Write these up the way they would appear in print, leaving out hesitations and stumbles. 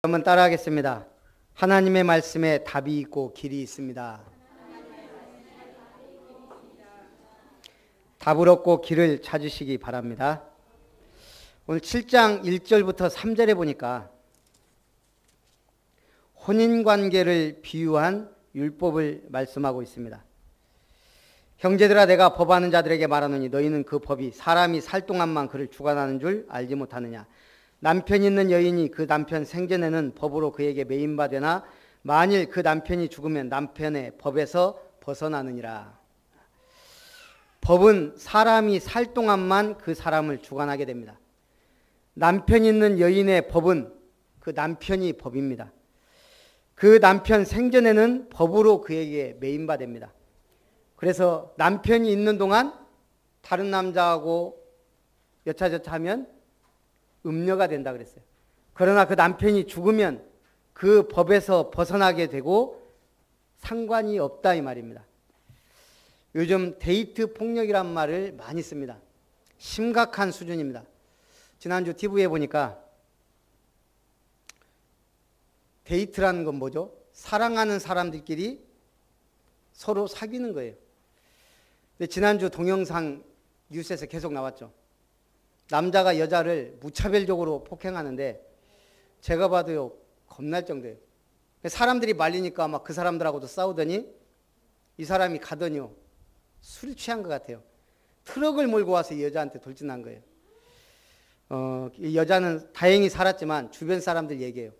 한번 따라하겠습니다. 하나님의 말씀에 답이 있고 길이 있습니다. 답을 얻고 길을 찾으시기 바랍니다. 오늘 7장 1절부터 3절에 보니까 혼인관계를 비유한 율법을 말씀하고 있습니다. 형제들아, 내가 법하는 자들에게 말하노니 너희는 그 법이 사람이 살 동안만 그를 주관하는 줄 알지 못하느냐. 남편 있는 여인이 그 남편 생전에는 법으로 그에게 매인바되나 만일 그 남편이 죽으면 남편의 법에서 벗어나느니라. 법은 사람이 살 동안만 그 사람을 주관하게 됩니다. 남편 있는 여인의 법은 그 남편이 법입니다. 그 남편 생전에는 법으로 그에게 매인바됩니다. 그래서 남편이 있는 동안 다른 남자하고 여차저차하면 음녀가 된다 그랬어요. 그러나 그 남편이 죽으면 그 법에서 벗어나게 되고 상관이 없다 이 말입니다. 요즘 데이트 폭력이란 말을 많이 씁니다. 심각한 수준입니다. 지난주 TV에 보니까 데이트라는 건 뭐죠? 사랑하는 사람들끼리 서로 사귀는 거예요. 근데 지난주 동영상 뉴스에서 계속 나왔죠. 남자가 여자를 무차별적으로 폭행하는데 제가 봐도요 겁날 정도예요. 사람들이 말리니까 막 그 사람들하고도 싸우더니 이 사람이 가더니요 술 취한 것 같아요. 트럭을 몰고 와서 이 여자한테 돌진한 거예요. 이 여자는 다행히 살았지만 주변 사람들 얘기해요.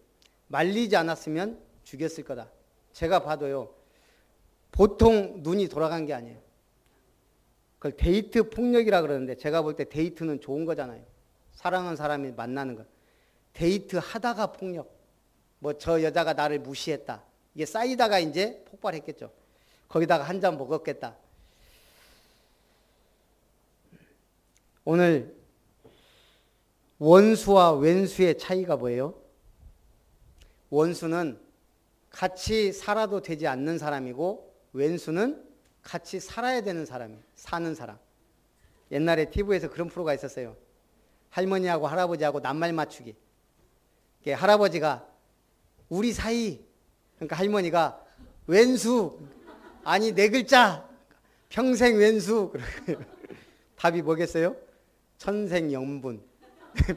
말리지 않았으면 죽였을 거다. 제가 봐도요 보통 눈이 돌아간 게 아니에요. 그걸 데이트 폭력이라 그러는데 제가 볼 때 데이트는 좋은 거잖아요. 사랑하는 사람이 만나는 거. 데이트 하다가 폭력. 뭐 저 여자가 나를 무시했다. 이게 쌓이다가 이제 폭발했겠죠. 거기다가 한 잔 먹었겠다. 오늘 원수와 왼수의 차이가 뭐예요? 원수는 같이 살아도 되지 않는 사람이고 왼수는 같이 살아야 되는 사람이에요. 사는 사람. 옛날에 TV에서 그런 프로가 있었어요. 할머니하고 할아버지하고 낱말 맞추기. 할아버지가 우리 사이, 그러니까 할머니가 왼수, 아니 네 글자, 평생 왼수. 답이 뭐겠어요? 천생연분.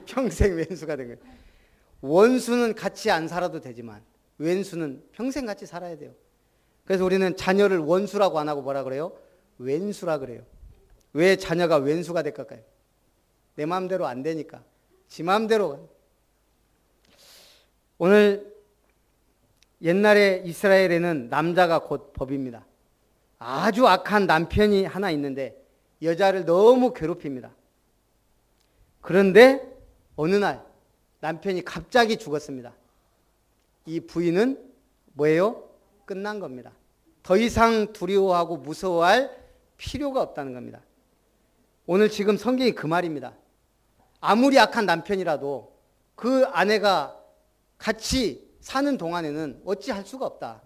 평생 왼수가 된 거예요. 원수는 같이 안 살아도 되지만 왼수는 평생 같이 살아야 돼요. 그래서 우리는 자녀를 원수라고 안 하고 뭐라 그래요? 왼수라 그래요. 왜 자녀가 왼수가 될까요? 내 마음대로 안 되니까. 지 마음대로. 오늘 옛날에 이스라엘에는 남자가 곧 법입니다. 아주 악한 남편이 하나 있는데 여자를 너무 괴롭힙니다. 그런데 어느 날 남편이 갑자기 죽었습니다. 이 부인은 뭐예요? 끝난 겁니다. 더 이상 두려워하고 무서워할 필요가 없다는 겁니다. 오늘 지금 성경이 그 말입니다. 아무리 악한 남편이라도 그 아내가 같이 사는 동안에는 어찌할 수가 없다.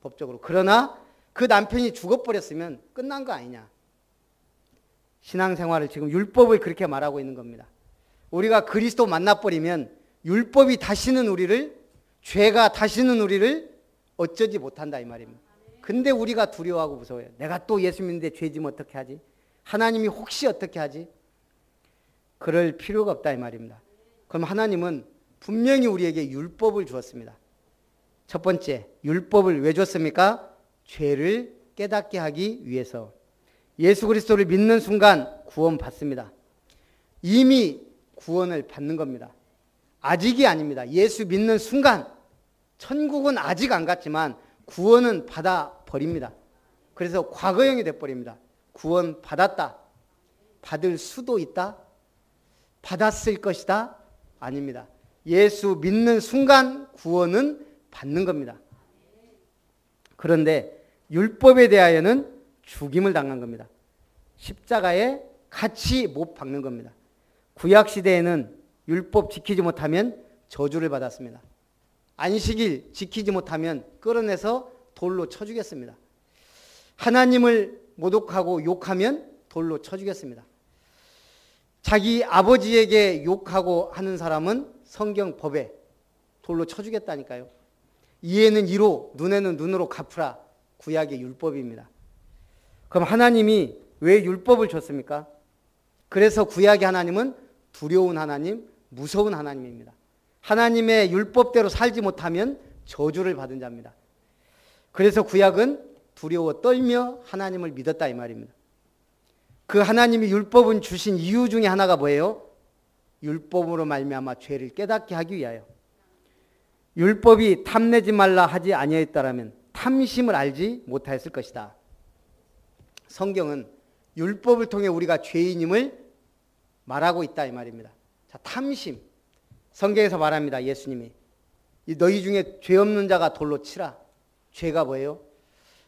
법적으로. 그러나 그 남편이 죽어버렸으면 끝난 거 아니냐. 신앙생활을 지금 율법을 그렇게 말하고 있는 겁니다. 우리가 그리스도 만나버리면 율법이 다시는 우리를, 죄가 다시는 우리를 어쩌지 못한다 이 말입니다. 근데 우리가 두려워하고 무서워요. 내가 또 예수 믿는데 죄지면 어떻게 하지? 하나님이 혹시 어떻게 하지? 그럴 필요가 없다 이 말입니다. 그럼 하나님은 분명히 우리에게 율법을 주었습니다. 첫 번째, 율법을 왜 줬습니까? 죄를 깨닫게 하기 위해서. 예수 그리스도를 믿는 순간 구원받습니다. 이미 구원을 받는 겁니다. 아직이 아닙니다. 예수 믿는 순간 천국은 아직 안 갔지만 구원은 받아버립니다. 그래서 과거형이 돼버립니다. 구원 받았다. 받을 수도 있다. 받았을 것이다. 아닙니다. 예수 믿는 순간 구원은 받는 겁니다. 그런데 율법에 대하여는 죽임을 당한 겁니다. 십자가에 같이 못 박는 겁니다. 구약시대에는 율법 지키지 못하면 저주를 받았습니다. 안식일 지키지 못하면 끌어내서 돌로 쳐 죽였습니다. 하나님을 모독하고 욕하면 돌로 쳐 죽였습니다. 자기 아버지에게 욕하고 하는 사람은 성경 법에 돌로 쳐주겠다니까요. 이에는 이로, 눈에는 눈으로 갚으라. 구약의 율법입니다. 그럼 하나님이 왜 율법을 줬습니까? 그래서 구약의 하나님은 두려운 하나님, 무서운 하나님입니다. 하나님의 율법대로 살지 못하면 저주를 받은 자입니다. 그래서 구약은 두려워 떨며 하나님을 믿었다 이 말입니다. 그 하나님이 율법은 주신 이유 중에 하나가 뭐예요? 율법으로 말미암아 죄를 깨닫게 하기 위하여. 율법이 탐내지 말라 하지 아니하였다라면 탐심을 알지 못하였을 것이다. 성경은 율법을 통해 우리가 죄인임을 말하고 있다 이 말입니다. 자, 탐심. 성경에서 말합니다. 예수님이 너희 중에 죄 없는 자가 돌로 치라. 죄가 뭐예요?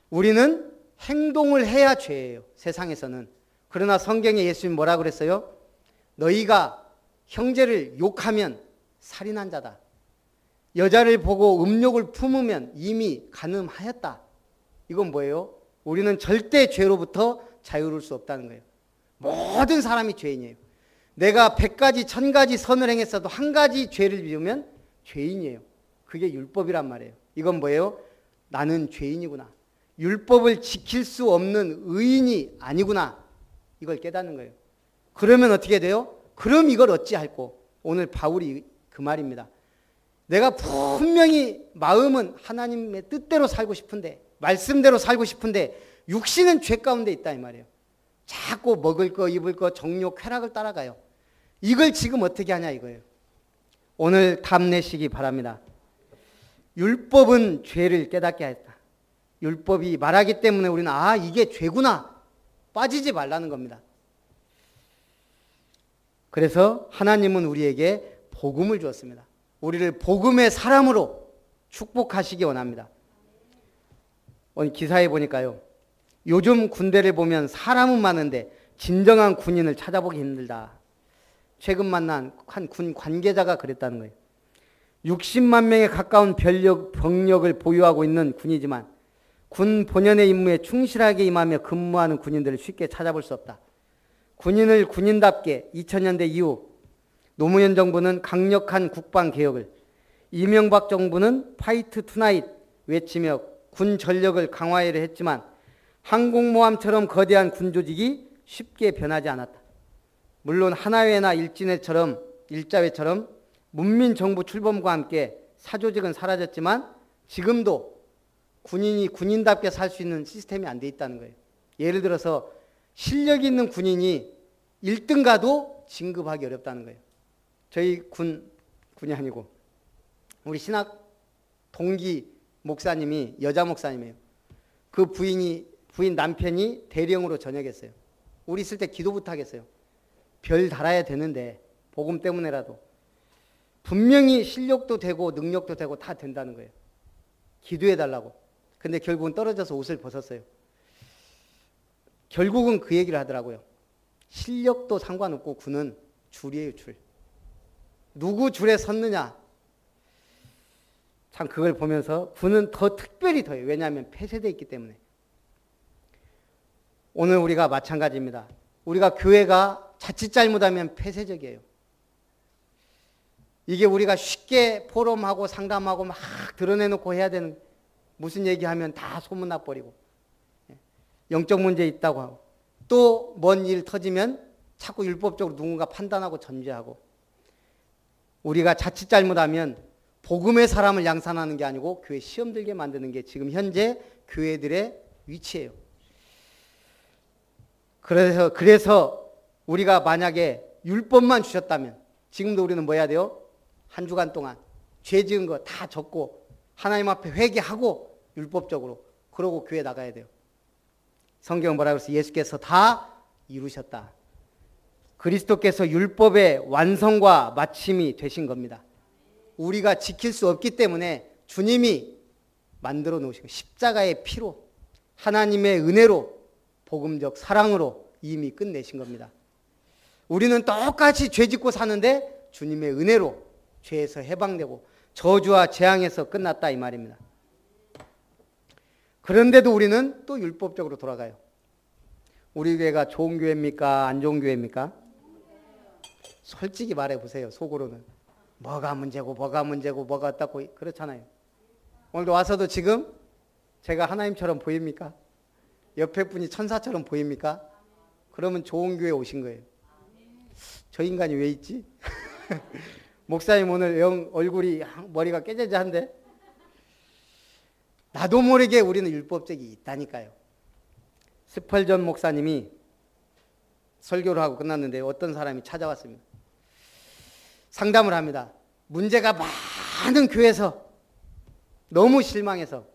우리는 행동을 해야 죄예요. 세상에서는. 그러나 성경에 예수님이 뭐라 그랬어요? 너희가 형제를 욕하면 살인한 자다. 여자를 보고 음욕을 품으면 이미 간음하였다. 이건 뭐예요? 우리는 절대 죄로부터 자유로울 수 없다는 거예요. 모든 사람이 죄인이에요. 내가 100가지 1000가지 선을 행했어도 한 가지 죄를 지으면 죄인이에요. 그게 율법이란 말이에요. 이건 뭐예요? 나는 죄인이구나. 율법을 지킬 수 없는 의인이 아니구나. 이걸 깨닫는 거예요. 그러면 어떻게 돼요? 그럼 이걸 어찌할꼬? 오늘 바울이 그 말입니다. 내가 분명히 마음은 하나님의 뜻대로 살고 싶은데, 말씀대로 살고 싶은데 육신은 죄 가운데 있다 이 말이에요. 자꾸 먹을 거, 입을 거, 정욕, 쾌락을 따라가요. 이걸 지금 어떻게 하냐 이거예요. 오늘 답내시기 바랍니다. 율법은 죄를 깨닫게 했다. 율법이 말하기 때문에 우리는 이게 죄구나. 빠지지 말라는 겁니다. 그래서 하나님은 우리에게 복음을 주었습니다. 우리를 복음의 사람으로 축복하시기 원합니다. 오늘 기사에 보니까요. 요즘 군대를 보면 사람은 많은데 진정한 군인을 찾아보기 힘들다. 최근 만난 한 군 관계자가 그랬다는 거예요. 60만 명에 가까운 병력을 보유하고 있는 군이지만 군 본연의 임무에 충실하게 임하며 근무하는 군인들을 쉽게 찾아볼 수 없다. 군인을 군인답게 2000년대 이후 노무현 정부는 강력한 국방개혁을, 이명박 정부는 파이트 투나잇 외치며 군 전력을 강화해야 했지만 항공모함처럼 거대한 군조직이 쉽게 변하지 않았다. 물론 하나회나 일자회처럼 문민정부 출범과 함께 사조직은 사라졌지만 지금도 군인이 군인답게 살 수 있는 시스템이 안 돼 있다는 거예요. 예를 들어서 실력 있는 군인이 1등 가도 진급하기 어렵다는 거예요. 저희 군이 아니고 우리 신학 동기 목사님이 여자 목사님이에요. 그 부인 남편이 대령으로 전역했어요. 우리 있을 때 기도부터 하겠어요. 별 달아야 되는데 복음 때문에라도. 분명히 실력도 되고 능력도 되고 다 된다는 거예요. 기도해 달라고. 근데 결국은 떨어져서 옷을 벗었어요. 결국은 그 얘기를 하더라고요. 실력도 상관없고 군은 줄이에요, 줄. 누구 줄에 섰느냐. 참 그걸 보면서 군은 더 특별히 더해요. 왜냐하면 폐쇄되어 있기 때문에. 오늘 우리가 마찬가지입니다. 우리가 교회가 자칫 잘못하면 폐쇄적이에요. 이게 우리가 쉽게 포럼하고 상담하고 막 드러내놓고 해야 되는, 무슨 얘기하면 다 소문나버리고 영적 문제 있다고 하고 또 뭔 일 터지면 자꾸 율법적으로 누군가 판단하고 전제하고, 우리가 자칫 잘못하면 복음의 사람을 양산하는 게 아니고 교회 시험 들게 만드는 게 지금 현재 교회들의 위치예요. 그래서 우리가 만약에 율법만 주셨다면 지금도 우리는 뭐 해야 돼요? 한 주간 동안 죄 지은 거 다 적고 하나님 앞에 회개하고 율법적으로 그러고 교회 나가야 돼요. 성경은 뭐라고 했어요? 예수께서 다 이루셨다. 그리스도께서 율법의 완성과 마침이 되신 겁니다. 우리가 지킬 수 없기 때문에 주님이 만들어 놓으시고 십자가의 피로 하나님의 은혜로 복음적 사랑으로 이미 끝내신 겁니다. 우리는 똑같이 죄 짓고 사는데 주님의 은혜로 죄에서 해방되고 저주와 재앙에서 끝났다 이 말입니다. 그런데도 우리는 또 율법적으로 돌아가요. 우리 교회가 좋은 교회입니까? 안 좋은 교회입니까? 솔직히 말해보세요. 속으로는. 뭐가 문제고 뭐가 어떻고 그렇잖아요. 오늘도 와서도 지금 제가 하나님처럼 보입니까? 옆에 분이 천사처럼 보입니까? 그러면 좋은 교회 오신 거예요. 저 인간이 왜 있지? 목사님 오늘 영 얼굴이 머리가 깨재재한데? 나도 모르게 우리는 율법적이 있다니까요. 스펄전 목사님이 설교를 하고 끝났는데 어떤 사람이 찾아왔습니다. 상담을 합니다. 문제가 많은 교회에서 너무 실망해서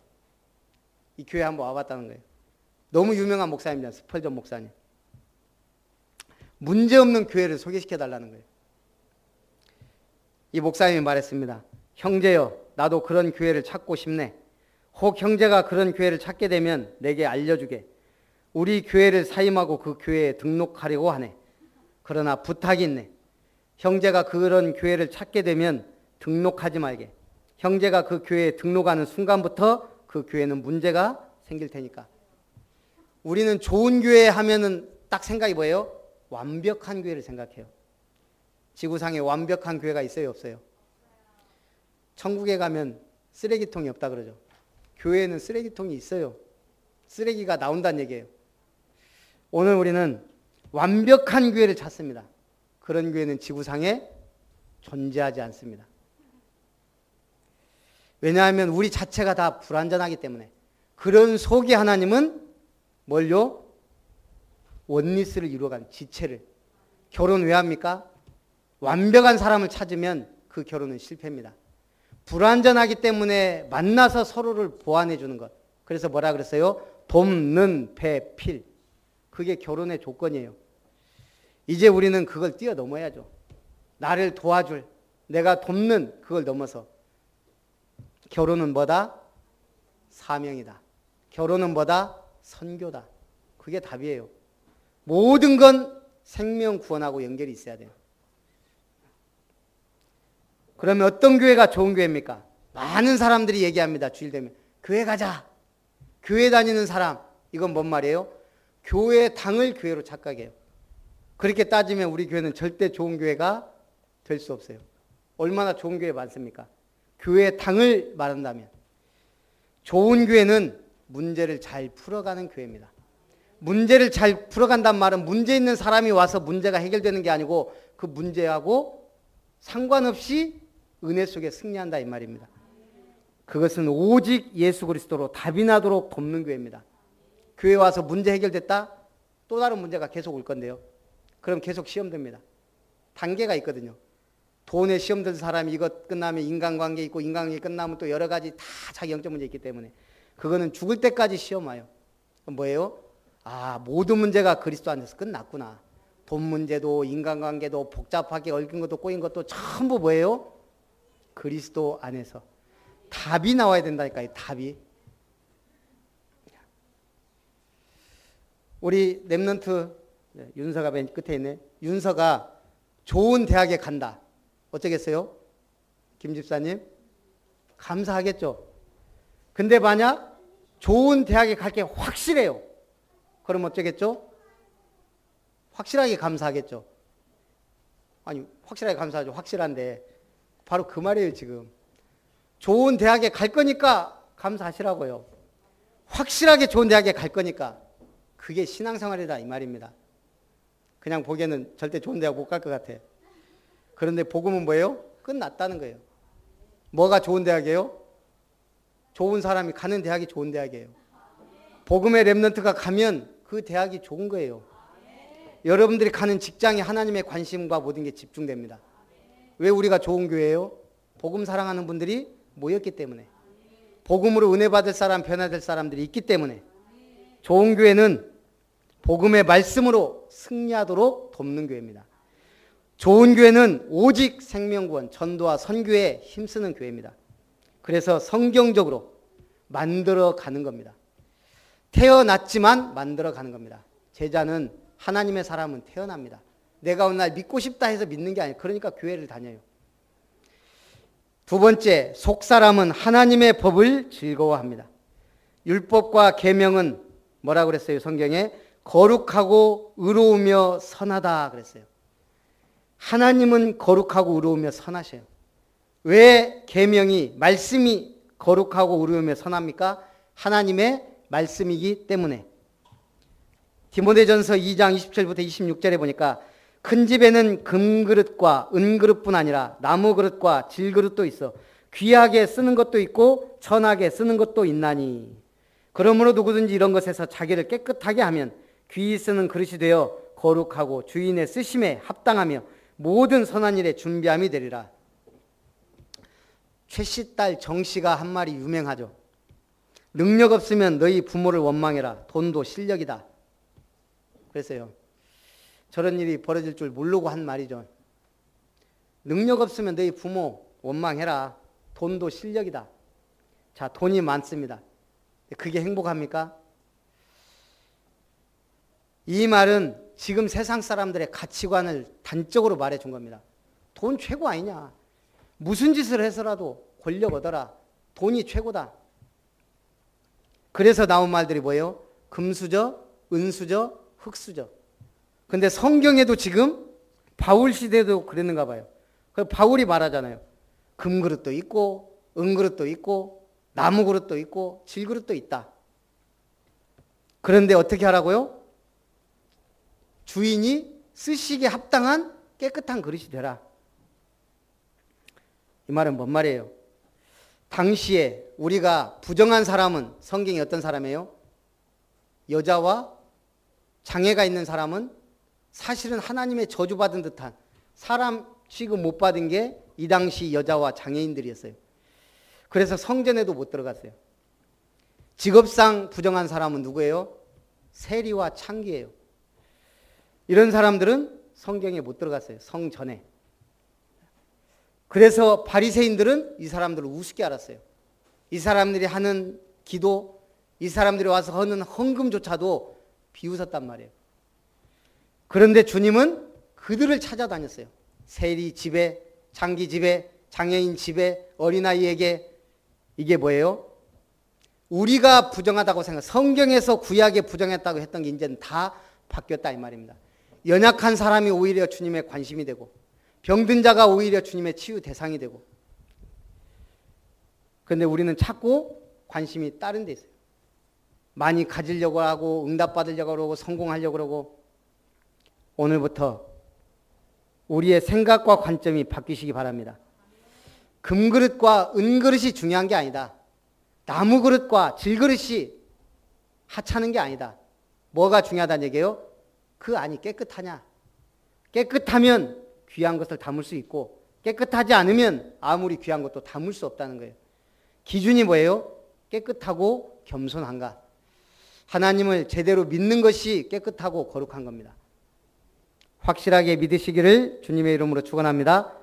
이 교회 한번 와봤다는 거예요. 너무 유명한 목사입니다. 스펄전 목사님. 문제없는 교회를 소개시켜달라는 거예요. 이 목사님이 말했습니다. 형제여, 나도 그런 교회를 찾고 싶네. 혹 형제가 그런 교회를 찾게 되면 내게 알려주게. 우리 교회를 사임하고 그 교회에 등록하려고 하네. 그러나 부탁이 있네. 형제가 그런 교회를 찾게 되면 등록하지 말게. 형제가 그 교회에 등록하는 순간부터 그 교회는 문제가 생길 테니까. 우리는 좋은 교회 하면은 딱 생각이 뭐예요? 완벽한 교회를 생각해요. 지구상에 완벽한 교회가 있어요, 없어요? 천국에 가면 쓰레기통이 없다 그러죠. 교회에는 쓰레기통이 있어요. 쓰레기가 나온다는 얘기예요. 오늘 우리는 완벽한 교회를 찾습니다. 그런 교회는 지구상에 존재하지 않습니다. 왜냐하면 우리 자체가 다 불완전하기 때문에. 그런 속에 하나님은 뭘요? 원리스를 이루어가는 지체를. 결혼 왜 합니까? 완벽한 사람을 찾으면 그 결혼은 실패입니다. 불완전하기 때문에 만나서 서로를 보완해 주는 것. 그래서 뭐라 그랬어요? 돕는 배, 필. 그게 결혼의 조건이에요. 이제 우리는 그걸 뛰어넘어야죠. 나를 도와줄, 내가 돕는 그걸 넘어서 결혼은 뭐다? 사명이다. 결혼은 뭐다? 선교다. 그게 답이에요. 모든 건 생명 구원하고 연결이 있어야 돼요. 그러면 어떤 교회가 좋은 교회입니까? 많은 사람들이 얘기합니다. 주일 되면. 교회 가자. 교회 다니는 사람. 이건 뭔 말이에요? 교회 당을 교회로 착각해요. 그렇게 따지면 우리 교회는 절대 좋은 교회가 될 수 없어요. 얼마나 좋은 교회 많습니까? 교회 당을 말한다면. 좋은 교회는 문제를 잘 풀어가는 교회입니다. 문제를 잘 풀어간다는 말은 문제 있는 사람이 와서 문제가 해결되는 게 아니고 그 문제하고 상관없이 은혜 속에 승리한다 이 말입니다. 그것은 오직 예수 그리스도로 답이 나도록 돕는 교회입니다. 교회 와서 문제 해결됐다? 또 다른 문제가 계속 올 건데요. 그럼 계속 시험 듭니다. 단계가 있거든요. 돈에 시험 든 사람이 이것 끝나면 인간관계 있고 인간관계 끝나면 또 여러 가지 다 자기 영적 문제 있기 때문에 그거는 죽을 때까지 시험 와요. 뭐예요? 아, 모든 문제가 그리스도 안에서 끝났구나. 돈 문제도 인간관계도 복잡하게 얽힌 것도 꼬인 것도 전부 뭐예요? 그리스도 안에서. 답이 나와야 된다니까요. 답이. 우리 랩런트 윤서가 맨 끝에 있네. 윤서가 좋은 대학에 간다. 어쩌겠어요? 김 집사님? 감사하겠죠. 근데 만약 좋은 대학에 갈 게 확실해요. 그럼 어쩌겠죠? 확실하게 감사하겠죠. 아니 확실하게 감사하죠. 확실한데 바로 그 말이에요. 지금 좋은 대학에 갈 거니까 감사하시라고요. 확실하게 좋은 대학에 갈 거니까 그게 신앙생활이다 이 말입니다. 그냥 보기에는 절대 좋은 대학 못 갈 것 같아. 그런데 복음은 뭐예요? 끝났다는 거예요. 뭐가 좋은 대학이에요? 좋은 사람이 가는 대학이 좋은 대학이에요. 복음의 랩런트가 가면 그 대학이 좋은 거예요. 여러분들이 가는 직장에 하나님의 관심과 모든 게 집중됩니다. 왜 우리가 좋은 교회예요? 복음 사랑하는 분들이 모였기 때문에. 복음으로 은혜 받을 사람, 변화될 사람들이 있기 때문에. 좋은 교회는 복음의 말씀으로 승리하도록 돕는 교회입니다. 좋은 교회는 오직 생명구원, 전도와 선교에 힘쓰는 교회입니다. 그래서 성경적으로 만들어가는 겁니다. 태어났지만 만들어가는 겁니다. 제자는 하나님의 사람은 태어납니다. 내가 오늘 날 믿고 싶다 해서 믿는 게 아니에요. 그러니까 교회를 다녀요. 두 번째, 속사람은 하나님의 법을 즐거워합니다. 율법과 계명은 뭐라고 그랬어요? 성경에 거룩하고 의로우며 선하다 그랬어요. 하나님은 거룩하고 의로우며 선하셔요. 왜 계명이 말씀이 거룩하고 의로우며 선합니까? 하나님의 말씀이기 때문에. 디모데전서 2장 27부터 26절에 보니까 큰 집에는 금그릇과 은그릇뿐 아니라 나무그릇과 질그릇도 있어 귀하게 쓰는 것도 있고 천하게 쓰는 것도 있나니 그러므로 누구든지 이런 것에서 자기를 깨끗하게 하면 귀히 쓰는 그릇이 되어 거룩하고 주인의 쓰심에 합당하며 모든 선한 일에 준비함이 되리라. 최씨 딸 정씨가 한 말이 유명하죠. 능력 없으면 너희 부모를 원망해라. 돈도 실력이다. 그랬어요. 저런 일이 벌어질 줄 모르고 한 말이죠. 능력 없으면 너희 부모 원망해라. 돈도 실력이다. 자, 돈이 많습니다. 그게 행복합니까? 이 말은 지금 세상 사람들의 가치관을 단적으로 말해준 겁니다. 돈 최고 아니냐. 무슨 짓을 해서라도 권력 얻어라. 돈이 최고다. 그래서 나온 말들이 뭐예요? 금수저, 은수저, 흙수저. 근데 성경에도 지금 바울 시대도 그랬는가 봐요. 바울이 말하잖아요. 금그릇도 있고 은그릇도 있고 나무그릇도 있고 질그릇도 있다. 그런데 어떻게 하라고요? 주인이 쓰시기에 합당한 깨끗한 그릇이 되라. 이 말은 뭔 말이에요? 당시에 우리가 부정한 사람은 성경이 어떤 사람이에요? 여자와 장애가 있는 사람은 사실은 하나님의 저주받은 듯한 사람 취급 못 받은 게 이 당시 여자와 장애인들이었어요. 그래서 성전에도 못 들어갔어요. 직업상 부정한 사람은 누구예요? 세리와 창기예요. 이런 사람들은 성경에 못 들어갔어요. 성전에. 그래서 바리새인들은 이 사람들을 우습게 알았어요. 이 사람들이 하는 기도, 이 사람들이 와서 하는 헌금조차도 비웃었단 말이에요. 그런데 주님은 그들을 찾아다녔어요. 세리 집에, 장기 집에, 장애인 집에, 어린아이에게. 이게 뭐예요? 우리가 부정하다고 생각, 성경에서 구약에 부정했다고 했던 게 이제는 다 바뀌었다 이 말입니다. 연약한 사람이 오히려 주님의 관심이 되고 병든 자가 오히려 주님의 치유 대상이 되고. 그런데 우리는 자꾸 관심이 다른 데 있어요. 많이 가지려고 하고 응답받으려고 하고 성공하려고 하고. 오늘부터 우리의 생각과 관점이 바뀌시기 바랍니다. 금그릇과 은그릇이 중요한 게 아니다. 나무그릇과 질그릇이 하찮은 게 아니다. 뭐가 중요하다는 얘기예요? 그 안이 깨끗하냐. 깨끗하면 귀한 것을 담을 수 있고 깨끗하지 않으면 아무리 귀한 것도 담을 수 없다는 거예요. 기준이 뭐예요? 깨끗하고 겸손한가. 하나님을 제대로 믿는 것이 깨끗하고 거룩한 겁니다. 확실하게 믿으시기를 주님의 이름으로 축원합니다.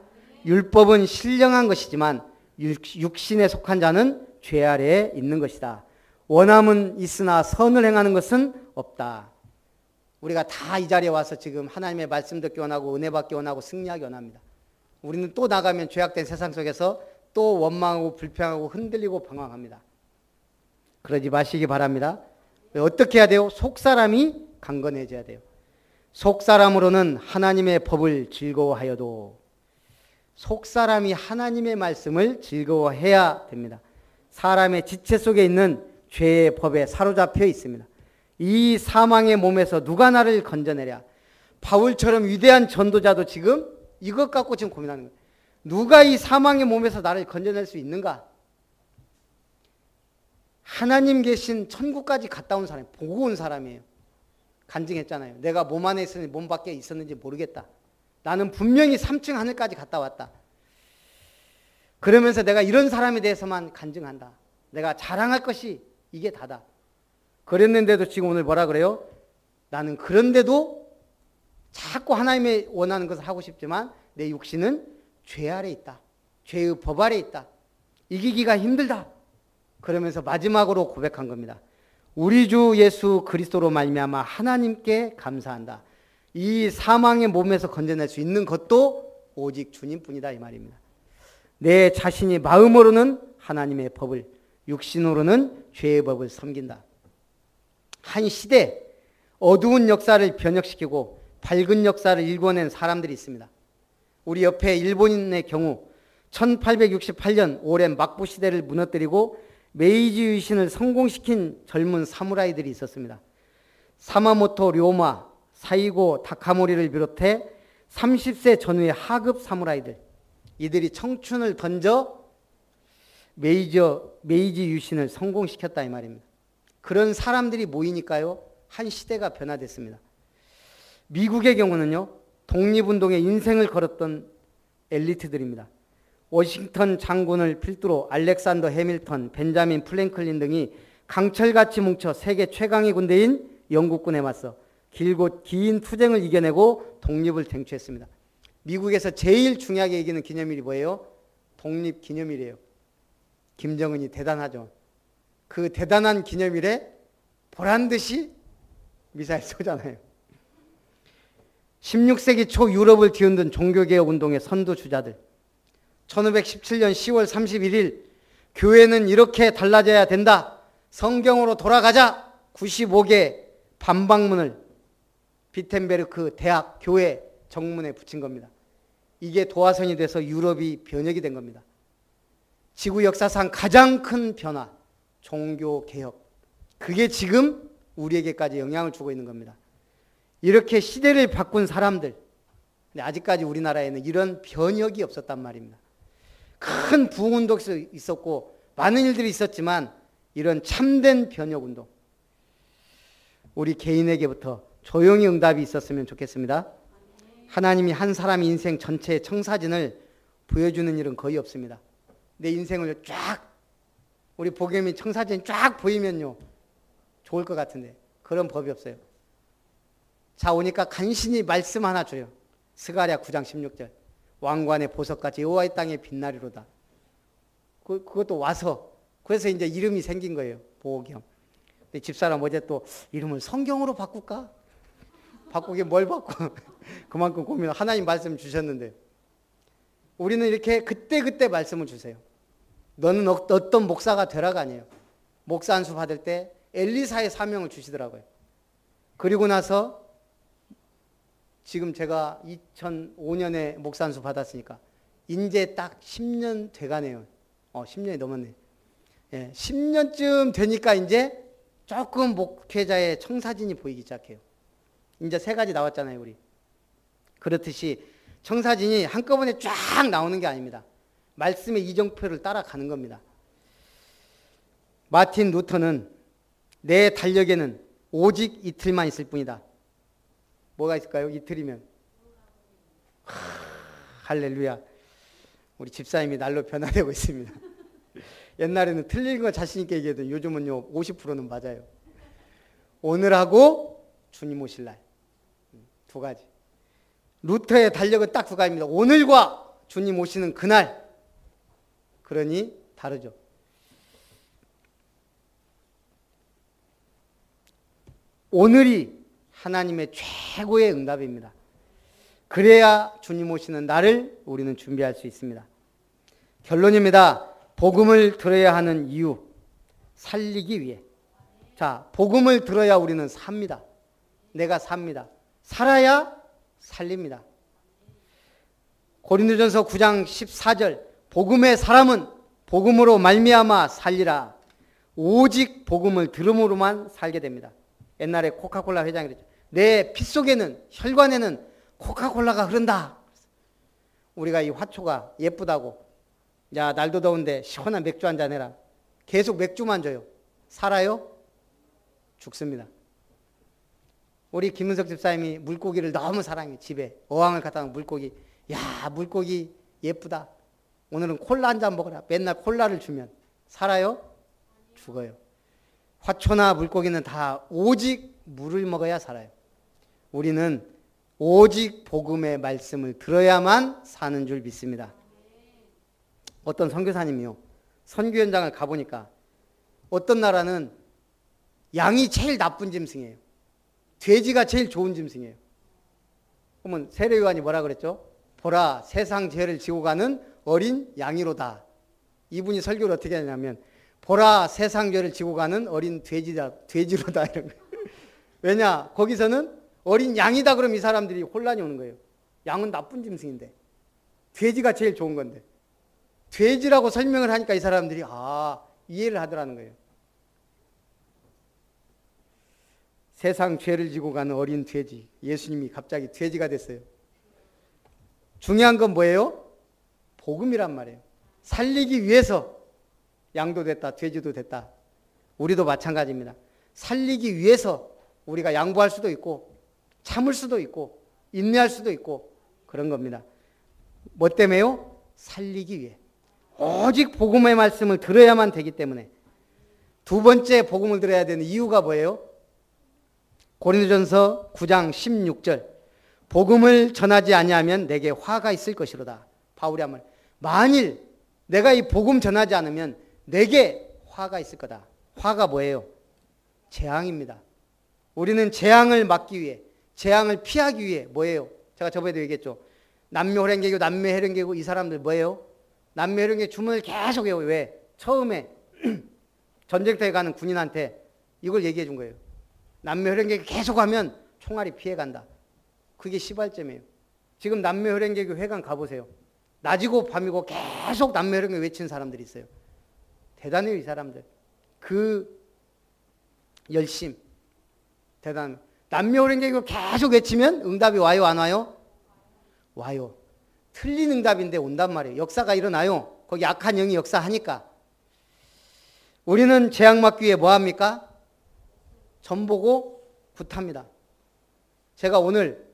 율법은 신령한 것이지만 육신에 속한 자는 죄 아래에 있는 것이다. 원함은 있으나 선을 행하는 것은 없다. 우리가 다 이 자리에 와서 지금 하나님의 말씀 듣기 원하고 은혜 받기 원하고 승리하기 원합니다. 우리는 또 나가면 죄악된 세상 속에서 또 원망하고 불평하고 흔들리고 방황합니다. 그러지 마시기 바랍니다. 어떻게 해야 돼요? 속사람이 강건해져야 돼요. 속사람으로는 하나님의 법을 즐거워하여도 속사람이 하나님의 말씀을 즐거워해야 됩니다. 사람의 지체 속에 있는 죄의 법에 사로잡혀 있습니다. 이 사망의 몸에서 누가 나를 건져내랴. 바울처럼 위대한 전도자도 지금 이것 갖고 지금 고민하는 거예요. 누가 이 사망의 몸에서 나를 건져낼 수 있는가? 하나님 계신 천국까지 갔다 온 사람, 보고 온 사람이에요. 간증했잖아요. 내가 몸 안에 있었는지 몸 밖에 있었는지 모르겠다. 나는 분명히 3층 하늘까지 갔다 왔다. 그러면서 내가 이런 사람에 대해서만 간증한다. 내가 자랑할 것이 이게 다다. 그랬는데도 지금 오늘 뭐라 그래요? 나는 그런데도 자꾸 하나님의 원하는 것을 하고 싶지만 내 육신은 죄 아래 있다. 죄의 법 아래 있다. 이기기가 힘들다. 그러면서 마지막으로 고백한 겁니다. 우리 주 예수 그리스도로 말미암아 하나님께 감사한다. 이 사망의 몸에서 건져낼 수 있는 것도 오직 주님뿐이다 이 말입니다. 내 자신이 마음으로는 하나님의 법을, 육신으로는 죄의 법을 섬긴다. 한 시대 어두운 역사를 변혁시키고 밝은 역사를 일궈낸 사람들이 있습니다. 우리 옆에 일본인의 경우 1868년 오랜 막부 시대를 무너뜨리고 메이지 유신을 성공시킨 젊은 사무라이들이 있었습니다. 사마모토 료마, 사이고 다카모리를 비롯해 30세 전후의 하급 사무라이들, 이들이 청춘을 던져 메이지 유신을 성공시켰다 이 말입니다. 그런 사람들이 모이니까요, 한 시대가 변화됐습니다. 미국의 경우는요, 독립운동에 인생을 걸었던 엘리트들입니다. 워싱턴 장군을 필두로 알렉산더 해밀턴, 벤자민 프랭클린 등이 강철같이 뭉쳐 세계 최강의 군대인 영국군에 맞서 길고 긴 투쟁을 이겨내고 독립을 쟁취했습니다. 미국에서 제일 중요하게 이기는 기념일이 뭐예요? 독립기념일이에요. 김정은이 대단하죠. 그 대단한 기념일에 보란듯이 미사일 쏘잖아요. 16세기 초 유럽을 뒤흔든 종교개혁운동의 선두주자들, 1517년 10월 31일 교회는 이렇게 달라져야 된다, 성경으로 돌아가자, 95개 반박문을 비텐베르크 대학 교회 정문에 붙인 겁니다. 이게 도화선이 돼서 유럽이 변혁이 된 겁니다. 지구 역사상 가장 큰 변화, 종교개혁. 그게 지금 우리에게까지 영향을 주고 있는 겁니다. 이렇게 시대를 바꾼 사람들, 근데 아직까지 우리나라에는 이런 변혁이 없었단 말입니다. 큰 부흥운동이 있었고 많은 일들이 있었지만 이런 참된 변혁운동, 우리 개인에게부터 조용히 응답이 있었으면 좋겠습니다. 하나님이 한 사람의 인생 전체의 청사진을 보여주는 일은 거의 없습니다. 내 인생을 쫙, 우리 복음이 청사진 쫙 보이면요 좋을 것 같은데 그런 법이 없어요. 자, 오니까 간신히 말씀 하나 줘요. 스가랴 9장 16절 왕관의 보석같이 여호와의 땅의 빛나리로다. 그것도 와서, 그래서 이제 이름이 생긴 거예요. 보경. 근데 집사람 어제 또 이름을 성경으로 바꿀까? 바꾸게 뭘 바꿔? 그만큼 고민을, 하나님 말씀 주셨는데 우리는 이렇게 그때그때 말씀을 주세요. 너는 어떤 목사가 되라가 아니에요. 목사 안수 받을 때 엘리사의 사명을 주시더라고요. 그리고 나서 지금 제가 2005년에 목사 안수 받았으니까 이제 딱 10년 돼가네요. 10년이 넘었네. 예, 10년쯤 되니까 이제 조금 목회자의 청사진이 보이기 시작해요. 이제 3가지 나왔잖아요, 우리. 그렇듯이 청사진이 한꺼번에 쫙 나오는 게 아닙니다. 말씀의 이정표를 따라가는 겁니다. 마틴 루터는 내 달력에는 오직 이틀만 있을 뿐이다. 뭐가 있을까요? 이틀이면. 할렐루야. 우리 집사님이 날로 변화되고 있습니다. 옛날에는 틀린 거 자신 있게 얘기해도 요즘은요 50%는 맞아요. 오늘하고 주님 오실 날. 2가지. 루터의 달력은 딱 2가지입니다. 오늘과 주님 오시는 그날. 그러니 다르죠. 오늘이 하나님의 최고의 응답입니다. 그래야 주님 오시는 날을 우리는 준비할 수 있습니다. 결론입니다. 복음을 들어야 하는 이유, 살리기 위해. 자, 복음을 들어야 우리는 삽니다. 내가 삽니다. 살아야 살립니다. 고린도전서 9장 14절 복음의 사람은 복음으로 말미암아 살리라. 오직 복음을 들음으로만 살게 됩니다. 옛날에 코카콜라 회장이 그랬죠. 내 피 속에는, 혈관에는 코카콜라가 흐른다. 우리가 이 화초가 예쁘다고, 야 날도 더운데 시원한 맥주 한잔 해라. 계속 맥주만 줘요. 살아요? 죽습니다. 우리 김은석 집사님이 물고기를 너무 사랑해. 집에 어항을 갖다 놓은 물고기. 야 물고기 예쁘다. 오늘은 콜라 한잔 먹어라. 맨날 콜라를 주면 살아요? 죽어요. 화초나 물고기는 다 오직 물을 먹어야 살아요. 우리는 오직 복음의 말씀을 들어야만 사는 줄 믿습니다. 어떤 선교사님이요, 선교 현장을 가보니까 어떤 나라는 양이 제일 나쁜 짐승이에요. 돼지가 제일 좋은 짐승이에요. 그러면 세례요한이 뭐라 그랬죠? 보라, 세상 죄를 지고 가는 어린 양이로다. 이분이 설교를 어떻게 하냐면 보라, 세상 죄를 지고 가는 어린 돼지로다 이런 거예요. 왜냐? 거기서는 어린 양이다 그러면 이 사람들이 혼란이 오는 거예요. 양은 나쁜 짐승인데 돼지가 제일 좋은 건데. 돼지라고 설명을 하니까 이 사람들이 이해를 하더라는 거예요. 세상 죄를 지고 가는 어린 돼지. 예수님이 갑자기 돼지가 됐어요. 중요한 건 뭐예요? 복음이란 말이에요. 살리기 위해서 양도 됐다, 돼지도 됐다. 우리도 마찬가지입니다. 살리기 위해서 우리가 양보할 수도 있고 참을 수도 있고 인내할 수도 있고 그런 겁니다. 뭐 때문에요? 살리기 위해. 오직 복음의 말씀을 들어야만 되기 때문에. 두 번째 복음을 들어야 되는 이유가 뭐예요? 고린도전서 9장 16절. 복음을 전하지 아니하면 내게 화가 있을 것이로다. 바울이 한 말. 만일 내가 이 복음 전하지 않으면 내게 화가 있을 거다. 화가 뭐예요? 재앙입니다. 우리는 재앙을 막기 위해, 재앙을 피하기 위해 뭐예요? 제가 저번에도 얘기했죠. 남묘혈행계고 남묘혈행계고 이 사람들 뭐예요? 남묘혈행계 주문을 계속 해요. 왜? 처음에 전쟁터에 가는 군인한테 이걸 얘기해 준 거예요. 남묘혈행계 계속 하면 총알이 피해간다. 그게 시발점이에요. 지금 남묘혈행계 회관 가보세요. 낮이고 밤이고 계속 남묘혈행계 외치는 사람들이 있어요. 대단해요, 이 사람들. 그 열심 대단. 남묘혈행계 계속 외치면 응답이 와요, 안 와요? 와요. 틀린 응답인데 온단 말이에요. 역사가 일어나요. 거기 악한 영이 역사하니까. 우리는 재앙 막기 위해 뭐 합니까? 점 보고 굿합니다. 제가 오늘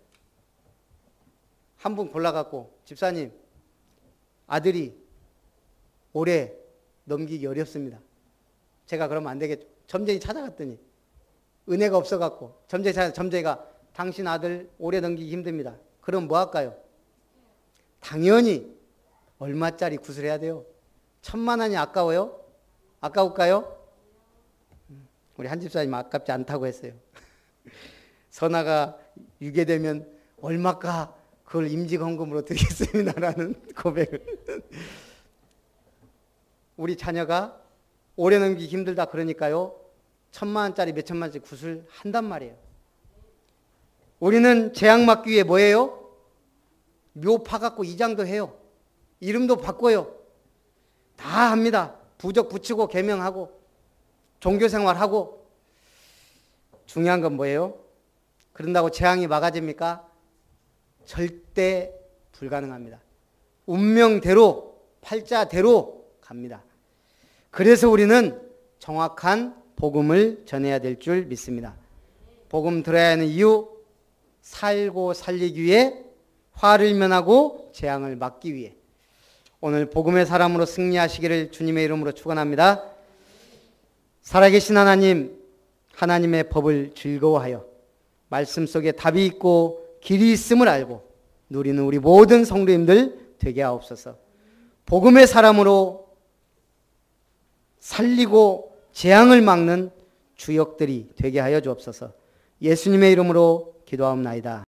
한 분 골라갖고 집사님 아들이 올해 넘기기 어렵습니다. 제가 그러면 안 되겠죠. 점쟁이 찾아갔더니 은혜가 없어갖고 점쟁이가 당신 아들 올해 넘기기 힘듭니다. 그럼 뭐 할까요? 당연히 얼마짜리 구슬해야 돼요? 1,000만 원이 아까워요? 아까울까요? 우리 한 집사님 아깝지 않다고 했어요. 선아가 유괴되면 얼마까 그걸 임직헌금으로 드리겠습니다라는 고백을. 우리 자녀가 오래 넘기기 힘들다 그러니까요. 1,000만 원짜리 몇천만 원짜리 구슬 한단 말이에요. 우리는 재앙 막기 위해 뭐예요? 묘 파갖고 이장도 해요. 이름도 바꿔요. 다 합니다. 부적 붙이고 계명하고 종교생활하고. 중요한 건 뭐예요? 그런다고 재앙이 막아집니까? 절대 불가능합니다. 운명대로 팔자대로 갑니다. 그래서 우리는 정확한 복음을 전해야 될 줄 믿습니다. 복음 들어야 하는 이유, 살고 살리기 위해, 화를 면하고 재앙을 막기 위해. 오늘 복음의 사람으로 승리하시기를 주님의 이름으로 축원합니다. 살아계신 하나님, 하나님의 법을 즐거워하여 말씀 속에 답이 있고 길이 있음을 알고 누리는 우리 모든 성도님들 되게 하옵소서. 복음의 사람으로 살리고 재앙을 막는 주역들이 되게 하여 주옵소서. 예수님의 이름으로 기도하옵나이다.